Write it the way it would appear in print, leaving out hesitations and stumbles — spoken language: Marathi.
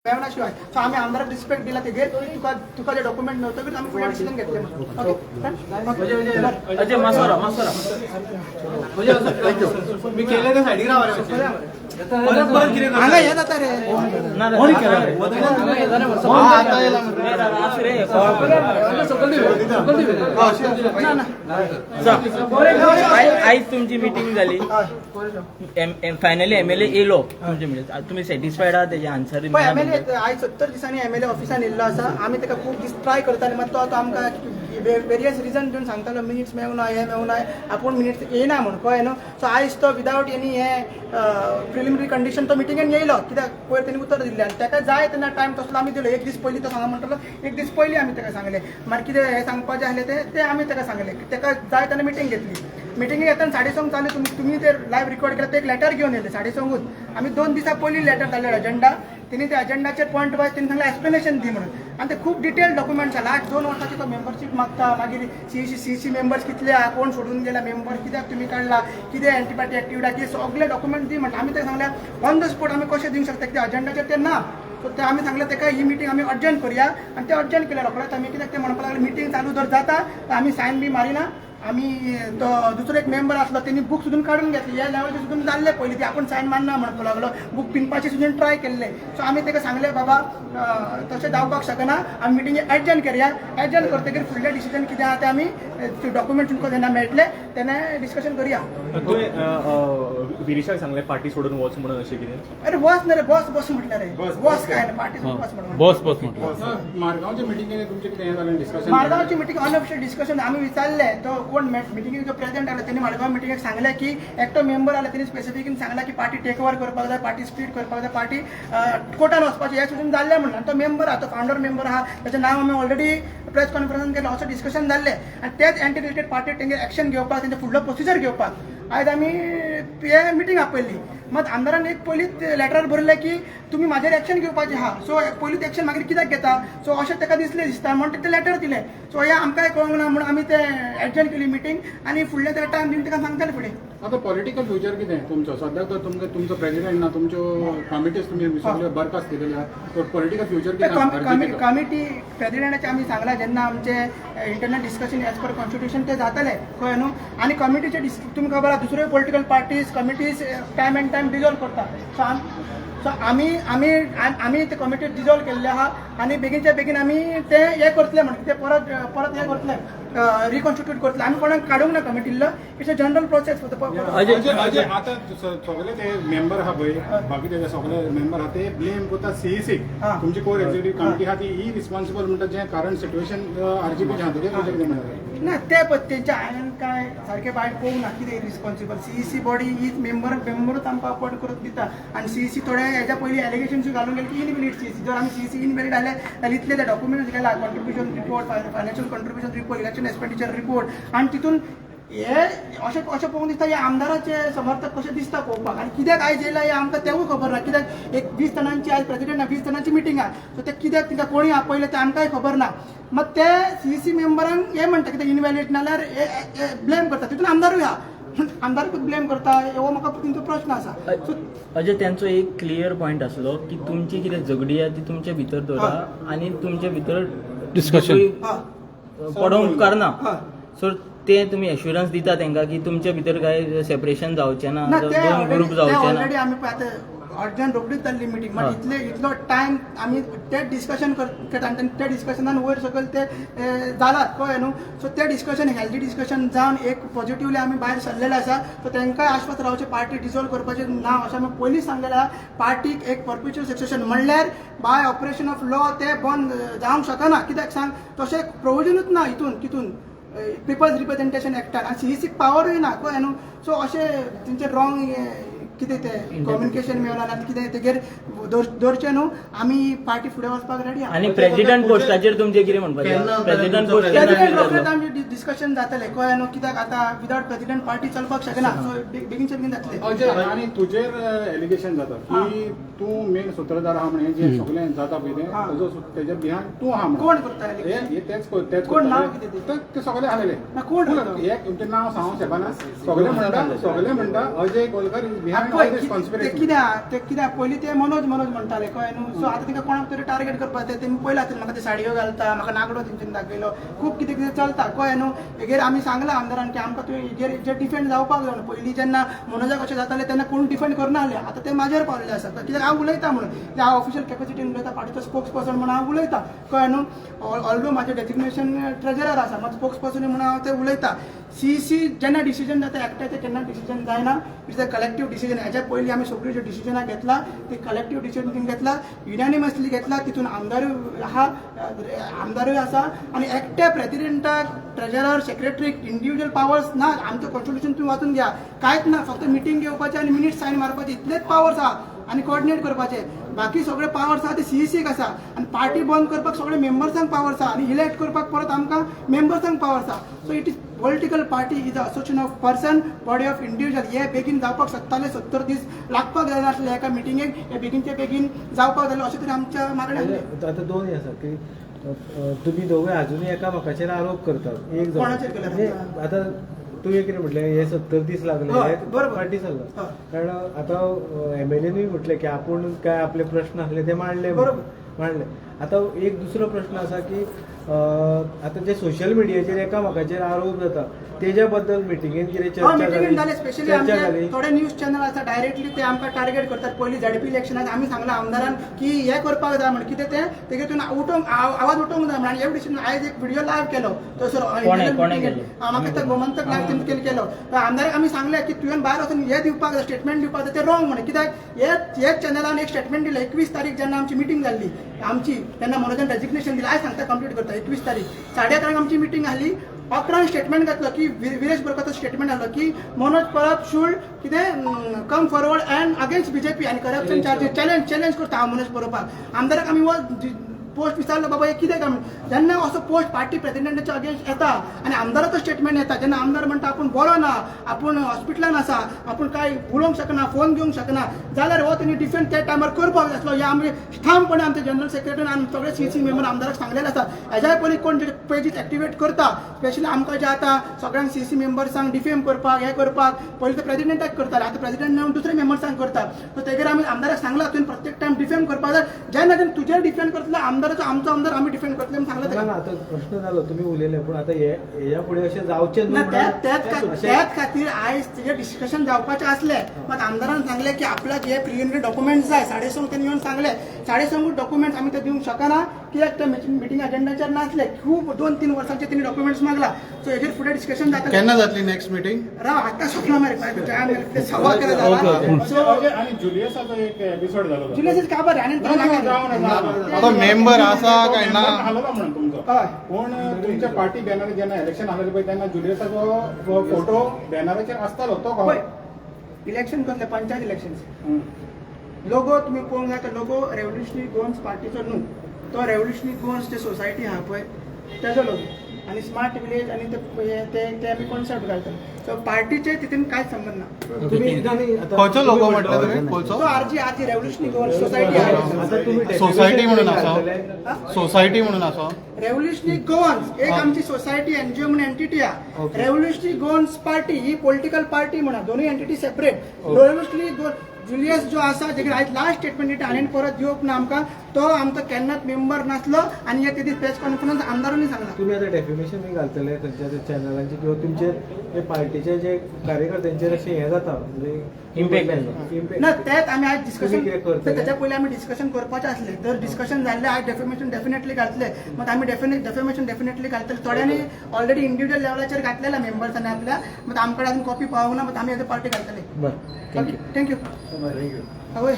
शिवाय सो आम्ही आमदाराक रिस्पेक्ट दिला ते घे तुका तुका जे डॉक्युमेंट नव्हतं की आम्ही पुढे डिसिजन घेतले अजय मासोरा मी केले त्या साईडीक राव परत किती हांगा येत आता रे आज तुमची मीटिंग झाली फायनली एमएलए येलो तुमचे मिळेल तुम्ही सॅटिस्फाईड आहात त्याचे आन्सर एमएलए आज 70 दिसांनी एमएलए ऑफिसान येयल्लो आसा आमी ताका खूब दीस ट्राय करताले मात तो आमकां वेरियस रिजन दिवन सांगतालो मिनिट्स मेळूना हे मेळूना आपूण मिनिट्स येयना म्हणून कळ्ळें न्हू सो आयज तो विदावट एनी हे प्रिलिमिनरी कंडिशन तो मिटिंगेन येयलो कित्याक पयर तेणी उतर दिल्लें आनी ताका जाय तेन्ना टायम तसलो आमी दिलो एक दीस पयलीं तो सांगा म्हणटलो एक दीस पयलीं आमी ताका सांगलें मागीर कितें हें सांगपाचें आसलें तें आमी ताका सांगलें ताका जाय तेन्ना मिटींग घेतली मिटींगेक येतना 6:30 चालू तुम्ही ते लायव्ह रिकॉर्ड केला ते एक लेटर घेवन येयले 6:30 आमी 2 दिसां पयलीं लेटर धाडलें अजेंडा तेणी त्या अजेंडाचेर पॉयंट वायज तेणी सांगलें एक्सप्लेनेशन दी म्हणून आनी ते खूब डिटेल डॉक्युमेंट्स आसा लास्ट 2 वर्सांची तो मेंबरशीप मागता मागीर सीसी मेंबर्स कितले आहा कोण सोडून गेला मेंबर कित्याक तुमी काडला कितें एंटी पार्टी एक्टिविटी कितें सगळे डॉक्युमेंट दी म्हणटा आमी ताका सांगलें ऑन द स्पॉट आमी कशें दिवंक शकता कित्याक अजेंडाचेर ते ना सो ते आमी सांगलें ताका ही मिटींग आमी अर्जंट करुया आनी ते अर्जंट केलें रोखडेंच आमी कित्याक ते म्हणपाक लागले मिटींग चालू जर जाता आमी सायन बी मारिना आमी तो दुसरो एक मेंबर आसलो तेणी बूक सुद्दां काडून घेतली ह्या लेवलचे सुद्दां जाल्ले पयलीं ती आपूण सायन मारना म्हणपाक लागलो बूक पिनपाची सुद्दां ट्राय केल्ले सो आमी ताका सांगलें बाबा तशें जावपाक शकना आमी मिटींग एडजंट करया एडजंट करतकीर फुडलें डिसिजन कितें आहा तें आमी डॉक्युमेंट तुमकां जेन्ना मेळटले तेन्ना डिस्कशन करया विरिशाक सांगलें पार्टी सोडून वच म्हणून अशें कितें अरे बस ना रे बस बस म्हटल्यार रे बस काय ना पार्टी बस म्हणून बस मारगांवच्या मिटिंगेक तुमचें कितें जालें डिस्कशन मारगांवची मिटींग अनऑफिशियल डिस्कशन आमी विचारले तो कोण मिटिंगेक जो प्रेसिडेंट आला त्यांनी मारगांव मिटिंगेक सांगलें की एकटो मेंबर आला त्यांनी स्पेसिफिकली सांगला की पार्टी टेक ओवर करपाक जाय पार्टी स्प्लीट करपाक जाय पार्टी कोर्टान वचपाचें हें सुद्दां जाल्लें म्हणून तो मेंबर आहा तो फावंडर मेंबर आहा त्याचें नांव आमी ऑलरेडी प्रेस कॉन्फरन्सान केलें असो डिस्कशन जाल्लें आनी तेच एंटी रिलेटेड पार्टी तेंगे एक्शन घेवपाक तेंचे फुडलो प्रोसिजर घेवपाक आयज आमी हे मिटींग आपयल्ली मात आमदारान एक पयलींच लेटर बरयलें की तुमी म्हाजेर एक्शन घेवपाचें आहा सो पयलींच एक्शन मागीर कित्याक घेता सो अशें ताका दिसता म्हणून ते लेटर दिलें सो हें आमकांय कळूंक ना म्हणून आमी ते एडजंट केली मिटींग आनी फुडले ताका टायम दिवन ताका सांगताले फुडें आता पॉलिटिकल फ्युचर कितें तुमचो सद्याक तर तुमचो प्रेसिडेंट ना तुमच्यो कमिटीज तुमी सगळ्यो बरखास्त केलेल्यो आहा पॉलिटिकल फ्युचर कितें कमिटी प्रेसिडेंटाचे आमी सांगला जेन्ना आमचे internal discussion as per constitution ते जातले कळ्ळें न्हू आनी कमिटीचे तुमकां खबर आहा दुसऱ्यो political parties committees time end time dissolve करता सो आमी ते कमिटी डिजॉल्व केल्ले आहा आनी बेगीनच्या बेगीन आमी ते हे करतले म्हणून ते परत हे करतले रिकॉन्स्टिट्यूट करतले आमी कोणाक काडूंक ना कमिटीला it's a general process Ajay आता सगळे ते मेंबर आहा पळय बाकी ते सगळे मेंबर आहा ते ब्लेम करता सीईसी तुमची कोर एक्झिक्युटिव्ह कमिटी आहा ती ही रिस्पॉन्सिबल म्हणटा जे करंट सिच्युएशन आरजीपीचे आहा तेजे कशें कितें म्हणटा ना ते तेंच्या हांवें काय सारकें वायट पळोवंक ना कितें रिस्पॉन्सिबल सीईसी बॉडी ही मेंबरूच आमकां अपॉइंट करून दिता आनी सीईसी थोडे हेच्या पयलीं एलिगेशन्स घालून गेले की इनव्हॅलिड सीईसी जर आमी सीईसी इनव्हॅलिड जाले जाल्यार इतले ते डॉक्युमेंट्स गेला contribution report financial contribution report election expenditure report आनी तितून हे अशें पळोवंक दिसता हे आमदाराचे समर्थक कशें दिसता पळोवपाक आनी कित्याक आयज येयला हे आमकां तेवूय खबर ना कित्याक एक 20 जाणांची आयज प्रेसिडेंट 20 जाणांची मिटींग आहा सो ते कित्याक तिका कोणी आपयले ते आमकांय खबर ना मग ते सीईसी मेंबरांक हे म्हणटा कित्याक इनव्हॅलिड नाल्यार ब्लेम करता तितून आमदारूय आहा आमदारूच ब्लेम करता हो म्हाका तुमचो प्रश्न आसा अजय त्यांचो एक क्लियर पॉयंट आसलो की तुमची कितें झगडी आहा ती तुमच्या भितर दवरा आनी तुमच्या भितर डिस्कशन पडोवंक उपकारना सो ते तुमी एश्युरन्स दिता तांकां की तुमच्या भितर काय सेपरेशन जावचें ना दोन ग्रुप जावचे ना आमी आतां अर्जंट रोखडीच जाल्ली मिटींग मात इतलो टायम आमी ते डिस्कशन करता आनी त्या डिस्कशनान वयर सकयल ते जालात कळ्ळें न्हू सो ते डिस्कशन हेल्दी डिस्कशन जावन एक पॉझिटिव्हली आमी भायर सरलेले आसा सो तांकांय आश्वास रावचे पार्टी डिसॉल्व करपाचें ना अशें आमी पयलींच सांगलेलें आहा पार्टीक एक परपेच्युअल सक्सेशन म्हणल्यार बाय ऑपरेशन ऑफ लॉ ते बंद जावंक शकना कित्याक सांग तशें प्रोविजनूच ना हितून पिपल्स रिप्रेझेंटेशन एक्टान आनी सीईसी पावरूय ना कळ्ळें न्हू सो अशें तेंचे रॉंग कितें ते कम्युनिकेशन मेळना आनी कितें तेगेर दवरचें न्हू आमी पार्टी फुडें वचपाक रेडी आहा आनी प्रेसिडेंट पोस्टाचेर तुमचें कितें म्हणपाचें प्रेसिडेंट पोस्ट आमचें डिस्कशन जातलें कळ्ळें न्हू कित्याक आतां विदावट प्रेसिडेंट पार्टी चलपाक शकना सो बेगीनच्या बेगीन जातलें अजय आनी तुजेर एलिगेशन जाता की तूं मेन सूत्रधार आहा म्हणून जे सगळें जाता पळय तें तेजे बिहायंड तूं आहा कोण करता तेच कोण नांव कितें ते सगळे आलेले कोण एक तुमचें नांव सांगूंक शकना सगळे म्हणटा अजय गोलकर बिहायंड पळय, this ते conspiracy. कित्याक पयलीं ते मनोज म्हणटाले कळ्ळें न्हू. सो आतां तिका कोणाक तरी टार्गेट करपाक तेमी पयला म्हाका ते साडयो घालता, म्हाका नागडो तेंच्यानी दाखयलो, खूब कितें कितें चलता कळ्ळें न्हू. हेजेर आमी सांगला आमदारान की आमकां तुवें हेजेर जे डिफेंड जावपाक जाय. पयलीं जेन्ना मनोजाक अशें जातालें तेन्ना कोण डिफेंड करनासले, आतां ते म्हाजेर पावलेले आसा. कित्याक हांव उलयता म्हणून, हांव ऑफिशियल कॅपॅसिटीन उलयता, पार्टीचो स्पोक्स पर्सन म्हणून हांव उलयता कळ्ळें न्हू. ऑल्दो म्हाजें डेजिग्नेशन ट्रेजरर आसा, मात स्पोक्स पर्सन म्हणून हांव ते उलयता. सीसी जेन्ना डिसिजन जाता एकट्याचें केन्ना डिसिजन जायना, इट्स अ कलेक्टीव डिसिजन. हेच्या पयलीं आमी सगळीं ज्यो डिसिजनां घेतला ती कलेक्टीव डिसिजन घेतला, युनॅनिमसली घेतला. तितून आमदारूय आसा आनी एकट्या प्रेसिडेंटाक, ट्रेजरर, सेक्रेटरीक इंडिव्हिज्युअल पावर्स ना. आमचं कॉन्स्टिट्यूशन तुम्ही वाचून घ्या, कांयच ना. फक्त मिटींग घेवपाचें आनी मिनिट्स सायन मारपाचे इतलेच पावर्स आहा आनी कोऑर्डिनेट करपाचे. बाकी सगळे पावर्स आहा ते सीईसीक आसा. आनी पार्टी बंद करपाक सगळे मेंबर्सांक पावर्स आहा आनी इलेक्ट करपाक परत आमकां मेंबर्सांक पावर्स आहा. So it is political party is a association of person, body of individual. हे बेगीन जावपाक 70 दीस लागपाक जाय नासले एका मिटिंगेक. हे बेगीनचे बेगीन जावपाक जालें अशें तरी आमच्या मागणें आसलें. आता दोन आसा की तुम्ही दोघे अजूनही एकामेकाचेर आरोप करतात. एक कोणाचेर केला? आता तुवें कितें म्हटलें हे 70 दीस लागले, हय, हे बरोबर. पार्टी चल्ला. हय. कारण आता एमएलएनूय म्हटलें की आपूण काय आपले प्रश्न आसले ते मांडले. आता एक दुसरो प्रश्न आसा की आता जे सोशल मिडियाचेर एकामेकाचेर आरोप जाता तेज्या बद्दल मिटिंगेन कितें चर्चा जाली. स्पेशली आमचे थोडे न्यूज चॅनल आसा डायरेक्टली ते आमकां टार्गेट करतात. पयलीं झडपी इलेक्शनाक आमी सांगला आमदारान की हे करपाक जाय म्हणून. कितें ते तेतून उठोवंक आवाज उठोवंक जाय म्हणून. एवढी आयज एक व्हिडिओ लायव्ह केलो थंयसर म्हाका ते गोमंतक लायव्ह तेंच्यानी केलो. आमदाराक आमी सांगले की तुवें भायर वचून हे दिवपाक जाय, स्टेटमेंट दिवपाक जाय. ते रॉंग म्हणून. कित्याक हेच चॅनलान एक स्टेटमेंट दिलें 21 तारीख जेन्ना आमची मिटींग जाल्ली आमची, तेन्ना मनोजान रेजिग्नेशन दिलें. आयज सांगता कंप्लीट करता. 21 तारीख 11:30 आमची मिटींग आसली. 11 स्टेटमेंट घातलो की विरेश बोरकाराचो स्टेटमेंट आसलो की मनोज परब शूड कितें come forward and against BJP आनी करप्शन चार्जीस चॅलेंज करता हांव मनोज बरोवपाक. आमदाराक आमी पोस्ट विचारलो बाबा हे कितें काय म्हणून. जेन्ना असो पोस्ट पार्टी प्रेसिडेंटाच्या अगेन्स्ट येता आनी आमदाराचो स्टेटमेंट येता, जेन्ना आमदार म्हणटा आपूण बरो ना, आपूण हॉस्पिटलान आसा, आपूण काय उलोवंक शकना, फोन घेवंक शकना, जाल्यार हो तेणी डिफेंड त्या टायमार करपाक जाय आसलो. हे आमी ठामपणे आमचे जनरल सेक्रेटरी आनी सगळे सीसी मेंबर आमदाराक सांगलेले आसा. हेज्या पयलीं कोण जे पेजीस एक्टिवेट करता, स्पेशली आमकां जे आतां सगळ्यांक सीसी मेंबर्सांक डिफेम करपाक हे करपाक पयलीं ते प्रेसिडेंटाक करताले, आतां प्रेसिडेंट मेळून दुसऱ्या मेंबर्सांक करता. सो तेजेर आमी आमदाराक सांगला तुवें प्रत्येक टायम डिफेम करपाक जाय. जेन्ना तुजेर डिफेंड करतलो आमदाराचो आमचो आमदार आमी डिफेंड करतले म्हणून सांगला. आता प्रश्न जालो तुम्ही उलयले, पूण आता हेच्या फुडें अशें जावचें ना. न्हू. त्याच खातीर आयज तेजे डिस्कशन जावपाचें असलें. मात आमदारान सांगलें की आपल्याक हे प्रिलिमिनरी डॉक्युमेंट्स जाय. 5:30 तेणी येवन सांगले 5:30 डॉक्युमेंट्स आमी ते दिवंक शकना, कित्याक ते मिटींग अजेंडाचेर नासले. खूब 2-3 वर्सांचे तेणी डॉक्युमेंट्स मागला. सो हेजेर फुडें डिस्कशन जाता. केन्ना जातली नेक्स्ट मीटिंग? राव आतां स्वप्न मारे सवा केला जाला. सो आणि जुलियसाचो एक एपिसोड झालो. जुलियस काबार आनी तो मेंबर आसा काय ना? हलवला म्हणून तुमचो. हय. पूण तुमच्या पार्टी बॅनर जेन्ना इलेक्शन आसलें पळय तेन्ना जुलियसाचो फोटो बॅनराचेर आसतालो तो पळय इलेक्शन कसलें पंचायत इलेक्शन लोगो तुम्ही पळोवंक जाय. तो लोगो रेव्होल्युशनरी गोवन्स पार्टीचो न्हू, तो रेव्होल्युशनरी गोवन्स जे सोसायटी आहा पळय तेजो लोगो. आणि स्मार्ट विलेज आणि ते आमी कॉन्सेप्ट घालतात. सो पार्टीचे तितून कांयच संबंध ना. खंयचो लोगो म्हटलं तुवें? तो खंयचो? आरजी रेव्होल्युशनरी गोवन्स सोसायटी आहे. सोसायटी म्हणून आसा? सोसायटी म्हणून आसा? रेव्होल्युशनरी गोवन्स एक आमची सोसायटी एनजीओ म्हणून एंटिटी आहे. रेव्होल्युशनरी गोवन्स पार्टी ही पॉलिटिकल पार्टी म्हणा, दोन्ही एंटिटी सेपरेट. रेव्होल्युशनरी जुलियस जो आसा जेकर आयज लास्ट स्टेटमेंट दिता आनी परत दिवप ना आमकां, तो आमचो केन्नाच मेंबर नासलो आनी हे तेदी प्रेस कॉन्फरन्स आमदारांनी सांगला. तुम्ही आता डेफिमेशन घालतले खंयच्या चॅनलांचे किंवा तुमचे जे पार्टीचे जे कार्यकर्त्यांचेर अशें हें जाता म्हणजे इम्पॅक्ट ना. तेच आमी आयज डिस्कशन तुम्ही कितें करतले? तेच्या पयलीं आमी डिस्कशन करपाचें आसलें. तर डिस्कशन जाल्लें आयज डेफिमेशन डेफिनेटली घातले. मात आमी डेफिमेशन डेफिनेटली घालतले. थोड्यांनी ऑलरेडी इंडिव्हिज्युअल लेवलाचेर घातलेला मेंबर्सांनी आपल्या, मात आमचे कडेन अजून कॉपी पावूंक ना. मात आमी एज अ पार्टी घालतले. बरं, थँक्यू. थँक्यू. हय.